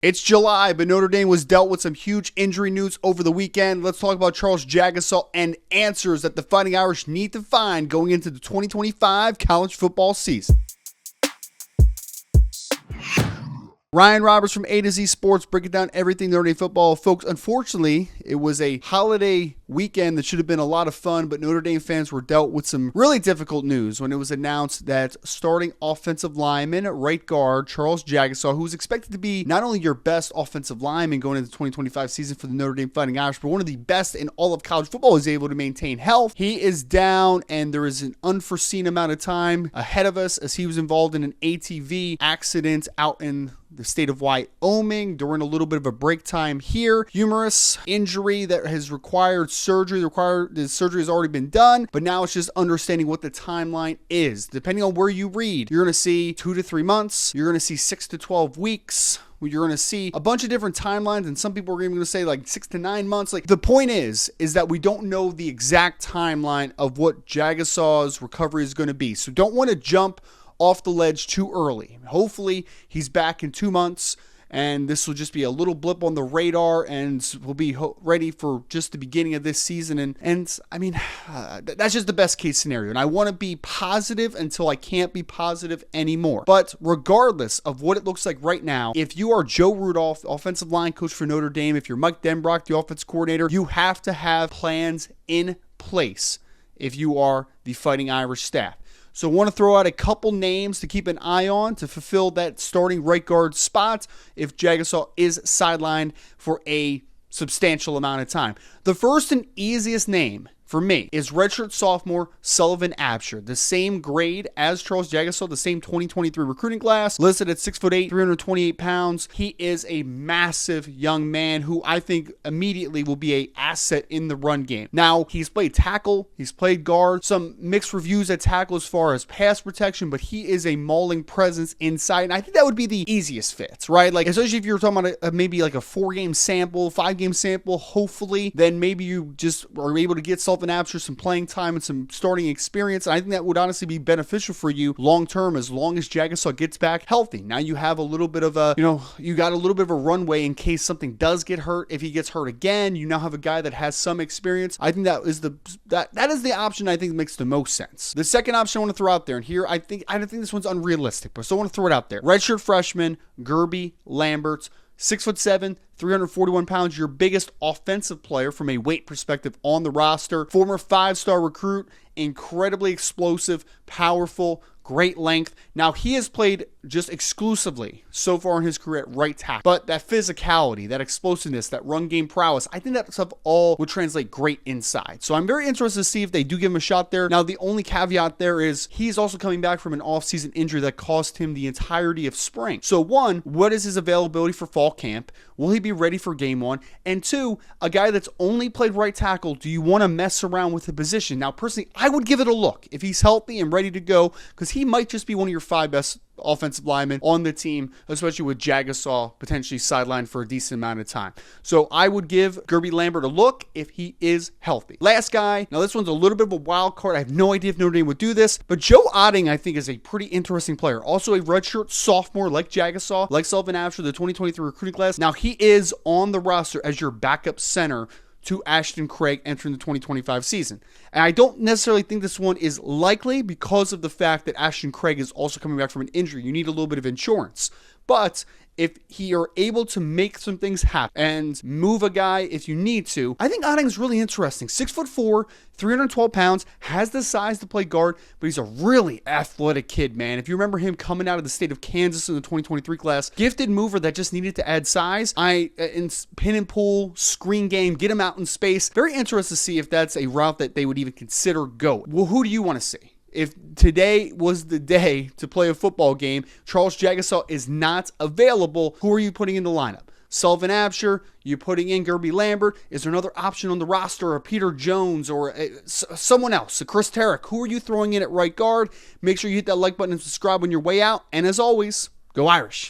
It's July, but Notre Dame was dealt with some huge injury news over the weekend. Let's talk about Charles Jagusah and answers that the Fighting Irish need to find going into the 2025 college football season. Ryan Roberts from A to Z Sports breaking down everything Notre Dame football. Folks, unfortunately, it was a holiday weekend that should have been a lot of fun, but Notre Dame fans were dealt with some really difficult news when it was announced that starting offensive lineman, right guard, Charles Jagusah, who was expected to be not only your best offensive lineman going into the 2025 season for the Notre Dame Fighting Irish, but one of the best in all of college football, is able to maintain health. He is down, and there is an unforeseen amount of time ahead of us as he was involved in an ATV accident out in the state of Wyoming during a little bit of a break time here. Humorous injury that has required surgery. The surgery has already been done, but now it's just understanding what the timeline is. Depending on where you read, you're going to see 2 to 3 months. You're going to see 6 to 12 weeks. You're going to see a bunch of different timelines, and some people are even going to say like 6 to 9 months. Like, the point is that we don't know the exact timeline of what Jagusah's recovery is going to be. So don't want to jump off the ledge too early. Hopefully he's back in 2 months, and this will just be a little blip on the radar, and we'll be ready for just the beginning of this season. And I mean, that's just the best case scenario. And I want to be positive until I can't be positive anymore. But regardless of what it looks like right now, if you are Joe Rudolph, offensive line coach for Notre Dame, if you're Mike Denbrock, the offense coordinator, you have to have plans in place if you are the Fighting Irish staff. So I want to throw out a couple names to keep an eye on to fulfill that starting right guard spot if Jagusah is sidelined for a substantial amount of time. The first and easiest name for me is redshirt sophomore Sullivan Abshire, the same grade as Charles Jagusah, the same 2023 recruiting class, listed at 6'8", 328 pounds. He is a massive young man who I think immediately will be an asset in the run game. Now, he's played tackle, he's played guard, some mixed reviews at tackle as far as pass protection, but he is a mauling presence inside, and I think that would be the easiest fit, right? Like, especially if you're talking about maybe like a 4-game sample, 5-game sample, hopefully, then maybe you just are able to get Sullivan Abshire some playing time and some starting experience. And I think that would honestly be beneficial for you long term, as long as Jagusah gets back healthy. Now you have a little bit of a, you got a little bit of a runway in case something does get hurt. If he gets hurt again, you now have a guy that has some experience. I think that is the option I think makes the most sense. The second option I want to throw out there, and here I don't think this one's unrealistic, but I still want to throw it out there. Redshirt freshman Gery Lambert, 6'7", 341 pounds, your biggest offensive player from a weight perspective on the roster. Former 5-star recruit, incredibly explosive, powerful, great length. Now, he has played just exclusively so far in his career at right tackle. But that physicality, that explosiveness, that run game prowess, I think that stuff all would translate great inside. So I'm very interested to see if they do give him a shot there. Now, the only caveat there is he's also coming back from an offseason injury that cost him the entirety of spring. So one, what is his availability for fall camp? Will he be ready for game one? And two, a guy that's only played right tackle, do you want to mess around with the position? Now, personally, I would give it a look if he's healthy and ready to go, because he might just be one of your 5 best offensive linemen on the team, especially with Jagusah potentially sidelined for a decent amount of time. So I would give Gery Lambert a look if he is healthy. Last guy, now this one's a little bit of a wild card. I have no idea if Notre Dame would do this, but Joe Otting I think is a pretty interesting player. Also a redshirt sophomore like Jagusah, like Sullivan Abshire, the 2023 recruiting class. Now he is on the roster as your backup center to Ashton Craig entering the 2025 season. And I don't necessarily think this one is likely because of the fact that Ashton Craig is also coming back from an injury. You need a little bit of insurance. But if he are able to make some things happen and move a guy if you need to, I think Otting is really interesting. 6'4", 312 pounds, has the size to play guard, but he's a really athletic kid, man. If you remember him coming out of the state of Kansas in the 2023 class, gifted mover that just needed to add size. In pin and pull, screen game, get him out in space. Very interested to see if that's a route that they would even consider go. Well, who do you want to see? If today was the day to play a football game, Charles Jagusah is not available, who are you putting in the lineup? Sullivan Abshire, you putting in Gery Lambert? Is there another option on the roster, a Peter Jones or someone else, a Chris Tarek? Who are you throwing in at right guard? Make sure you hit that like button and subscribe on your way out. And as always, go Irish.